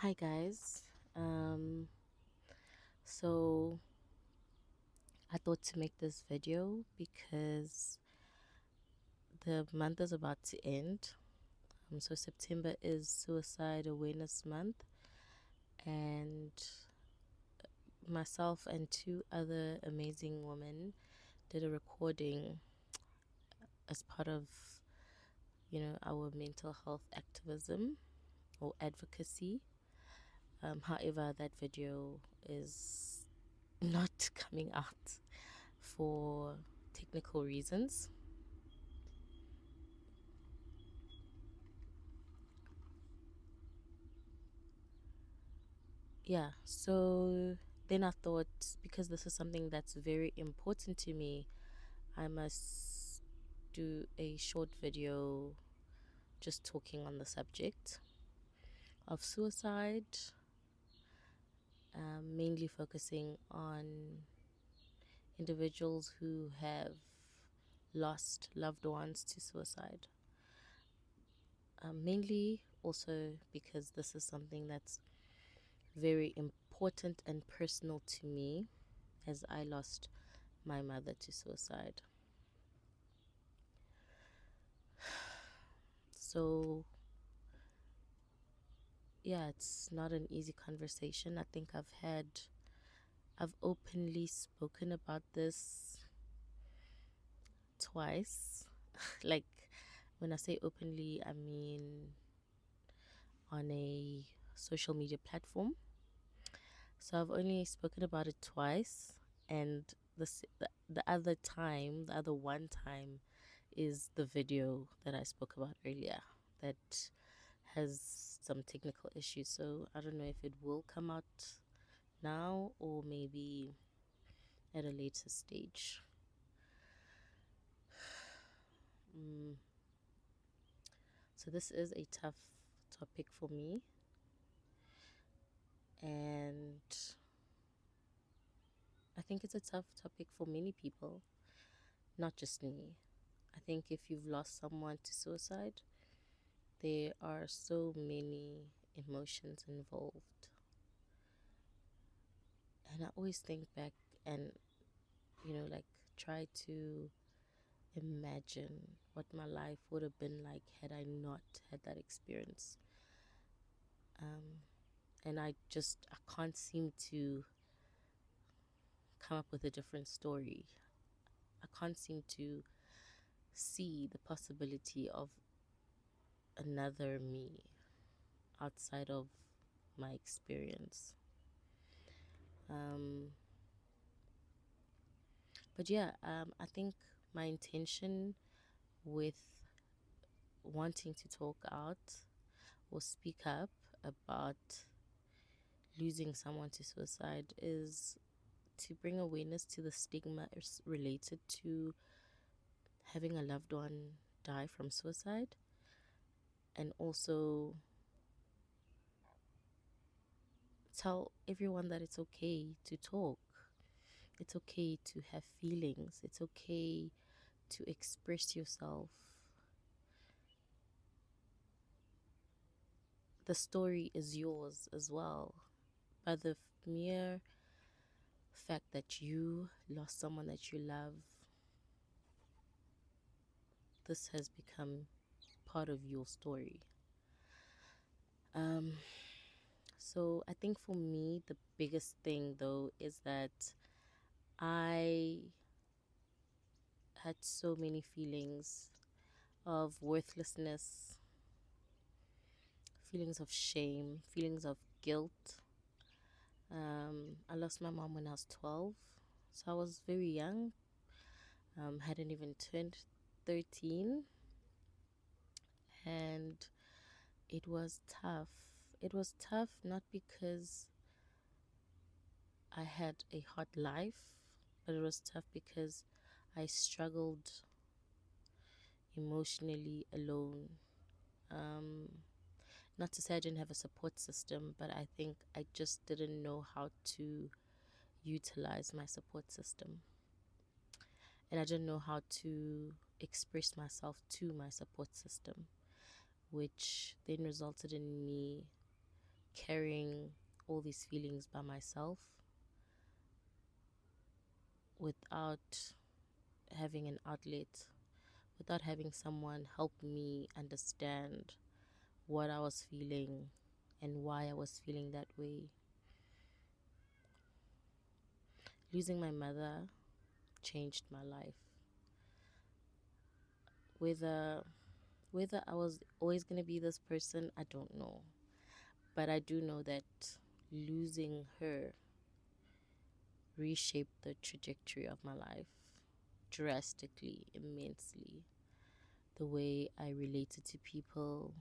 Hi guys. So I thought to make this video because the month is about to end. So September is Suicide Awareness Month, and myself and two other amazing women did a recording as part of our mental health activism or advocacy. However, that video is not coming out for technical reasons. Yeah, so then I thought, because this is something that's very important to me, I must do a short video just talking on the subject of suicide, mainly focusing on individuals who have lost loved ones to suicide. Mainly also because this is something that's very important and personal to me, as I lost my mother to suicide. So, yeah, it's not an easy conversation. I think I've openly spoken about this twice. Like, when I say openly, I mean on a social media platform. So I've only spoken about it twice, and the other time, the other one time, is the video that I spoke about earlier that has some technical issues. So I don't know if it will come out now or maybe at a later stage. Mm. So this is a tough topic for me, and I think it's a tough topic for many people, not just me. I think if you've lost someone to suicide, there are so many emotions involved. And I always think back and, like try to imagine what my life would have been like had I not had that experience. And I can't seem to come up with a different story. I can't seem to see the possibility of another me outside of my experience. Um, but yeah, I think my intention with wanting to talk out or speak up about losing someone to suicide is to bring awareness to the stigma related to having a loved one die from suicide, and also tell everyone that it's okay to talk. It's okay to have feelings. It's okay to express yourself. The story is yours as well. By the mere fact that you lost someone that you love, this has become part of your story. Um, so I think for me, the biggest thing though is that I had so many feelings of worthlessness, feelings of shame, feelings of guilt. I lost my mom when I was 12, so I was very young, hadn't even turned 13, and it was tough. It was tough not because I had a hard life, but it was tough because I struggled emotionally alone. Um, Not to say I didn't have a support system, but I think I just didn't know how to utilize my support system. And I didn't know how to express myself to my support system, which then resulted in me carrying all these feelings by myself without having an outlet, without having someone help me understand what I was feeling and why I was feeling that way. Losing my mother changed my life. Whether whether I was always going to be this person, I don't know. But I do know that losing her reshaped the trajectory of my life drastically, immensely. The way I related to people,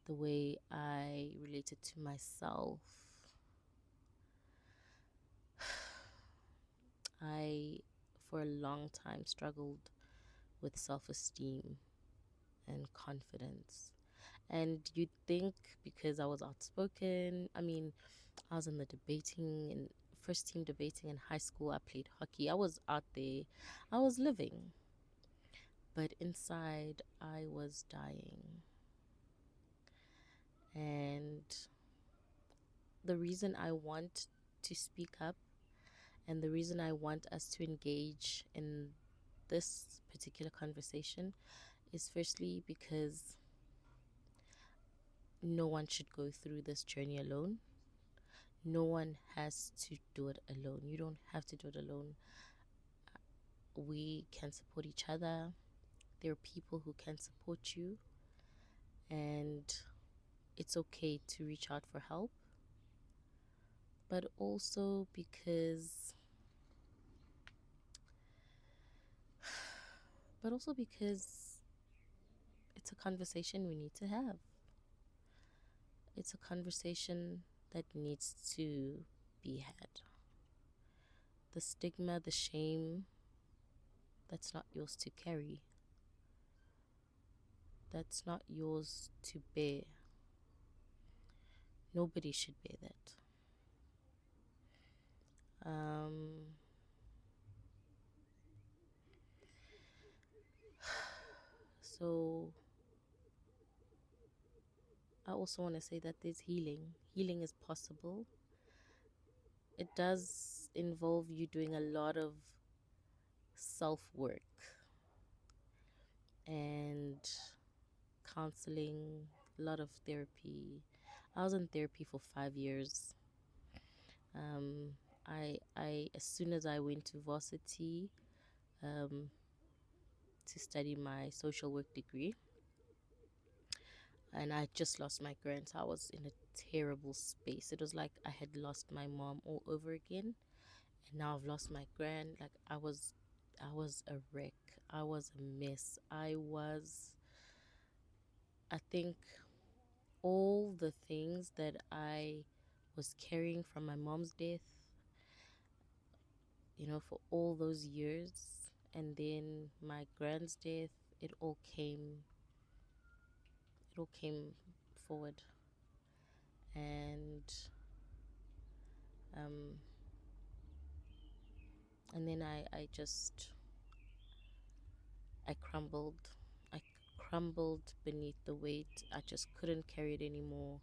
the way I related to myself. I, for a long time, struggled with self esteem and confidence. And you'd think because I was outspoken, I was in the debating and first team debating in high school. I played hockey. I was out there. I was living. But inside, I was dying. And the reason I want to speak up and the reason I want us to engage in this particular conversation is firstly because no one should go through this journey alone. No one has to do it alone. You don't have to do it alone. We can support each other. There are people who can support you, and it's okay to reach out for help. But also because it's a conversation we need to have. It's a conversation that needs to be had. The stigma, the shame, that's not yours to carry. That's not yours to bear. Nobody should bear that. So I also want to say that there's healing. Healing is possible. It does involve you doing a lot of self work and counseling, a lot of therapy. I was in therapy for 5 years. I as soon as I went to varsity to study my social work degree, and I just lost my grand. So I was in a terrible space. It was like I had lost my mom all over again, and now I've lost my grand. Like I was a wreck. I was a mess. I think all the things that I was carrying from my mom's death, for all those years, and then my grand's death, it all came forward. And um and then I crumbled. I crumbled beneath the weight. I just couldn't carry it anymore.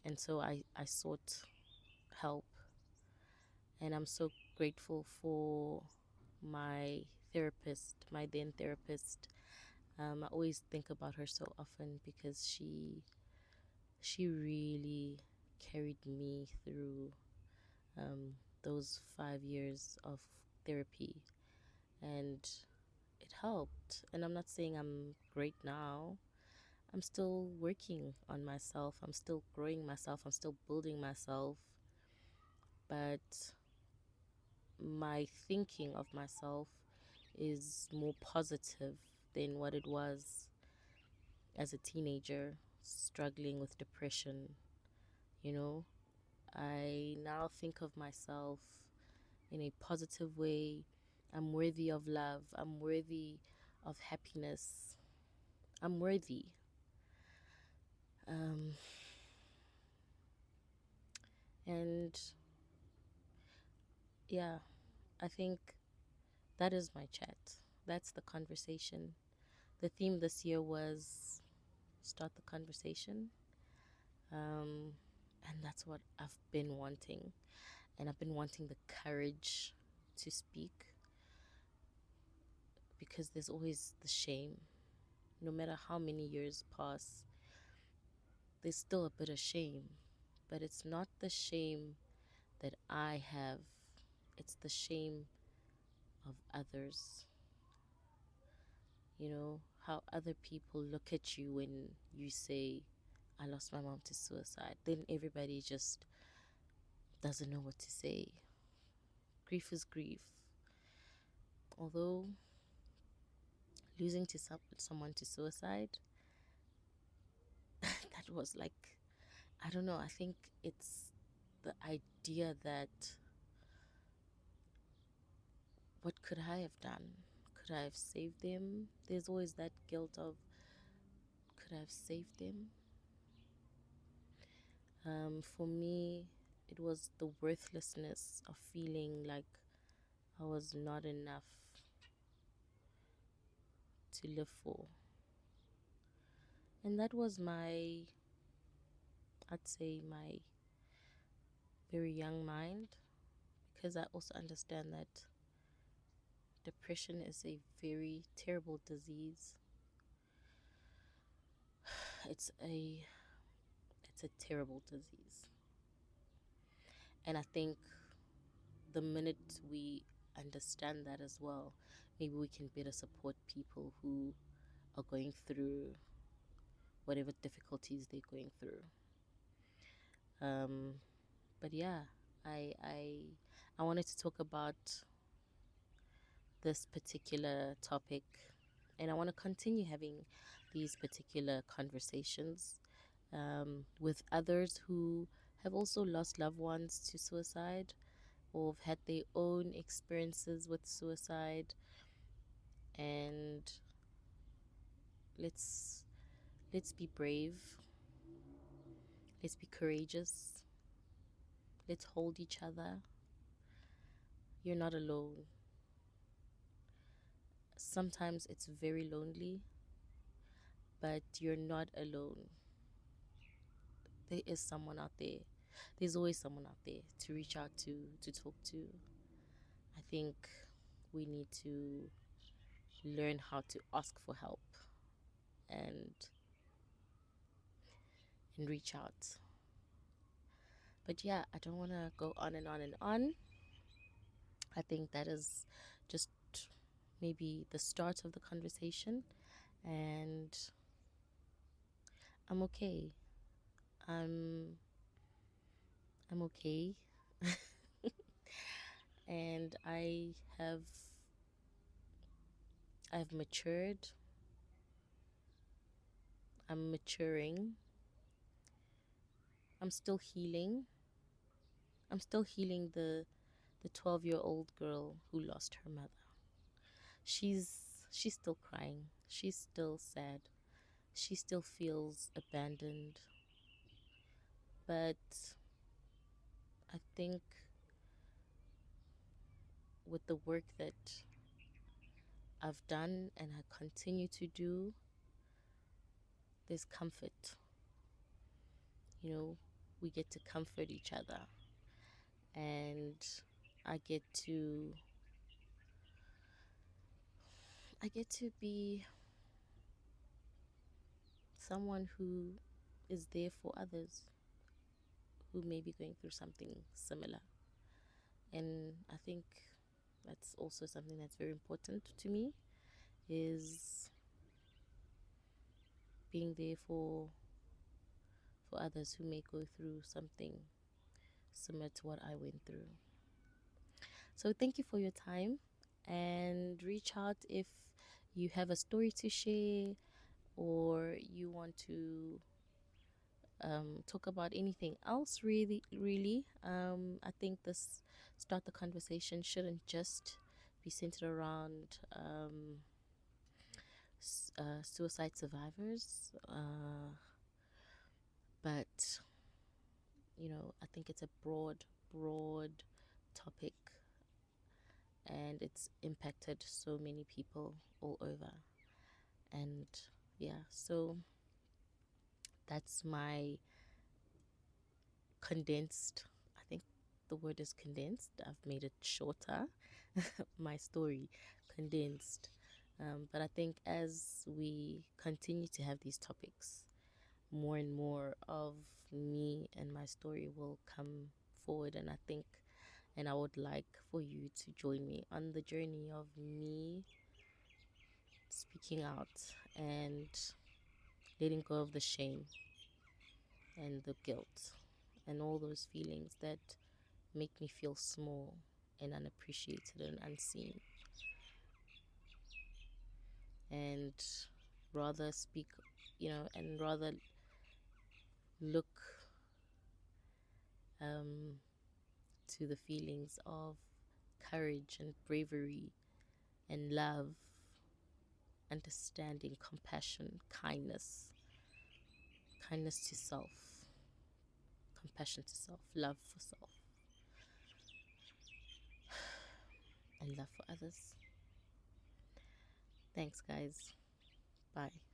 And so I sought help. And I'm so grateful for my therapist, my then therapist. I always think about her so often because she really carried me through those 5 years of therapy, and it helped. And I'm not saying I'm great now. I'm still working on myself. I'm still growing myself. I'm still building myself. But my thinking of myself is more positive than what it was as a teenager struggling with depression. You know, I now think of myself in a positive way. I'm worthy of love. I'm worthy of happiness. I'm worthy. Um, and yeah, I think that is my chat. That's the conversation. The theme this year was start the conversation. Um, and that's what I've been wanting. And I've been wanting the courage to speak, because there's always the shame. No matter how many years pass, there's still a bit of shame. But it's not the shame that I have, it's the shame of others. You know, how other people look at you when you say, I lost my mom to suicide. Then everybody just doesn't know what to say. Grief is grief. Although losing to someone to suicide, that was like, I don't know, I think it's the idea that what could I have done? Could I have saved them? There's always that guilt of, could I have saved them? For me, it was the worthlessness of feeling like I was not enough to live for. And that was I'd say, my very young mind, because I also understand that depression is a very terrible disease. It's a terrible disease. And I think the minute we understand that as well, maybe we can better support people who are going through whatever difficulties they're going through. But yeah, I wanted to talk about this particular topic, and I want to continue having these particular conversations with others who have also lost loved ones to suicide, or have had their own experiences with suicide. And let's be brave, let's be courageous, let's hold each other. You're not alone. Sometimes it's very lonely, but you're not alone. There is someone out there. There's always someone out there to reach out to talk to. I think we need to learn how to ask for help and reach out. But yeah, I don't want to go on and on and on. I think that is just maybe the start of the conversation, and I'm okay. I'm okay. And I've matured. I'm maturing. I'm still healing. I'm still healing the 12-year-old girl who lost her mother. She's still crying. She's still sad. She still feels abandoned. But I think with the work that I've done and I continue to do, there's comfort. You know, we get to comfort each other. And I get to be someone who is there for others who may be going through something similar. And I think that's also something that's very important to me, is being there for others who may go through something similar to what I went through. So thank you for your time, and reach out if you have a story to share, or you want to talk about anything else. Really, I think this start the conversation shouldn't just be centered around suicide survivors, but I think it's a broad topic, and it's impacted so many people all over. And yeah, so that's my condensed. I think the word is condensed. I've made it shorter. My story condensed. But I think as we continue to have these topics, more and more of me and my story will come forward. And I think, and I would like for you to join me on the journey of me speaking out and letting go of the shame and the guilt and all those feelings that make me feel small and unappreciated and unseen, and rather speak, and rather look to the feelings of courage and bravery and love, understanding, compassion, kindness to self, compassion to self, love for self, and love for others. Thanks, guys. Bye.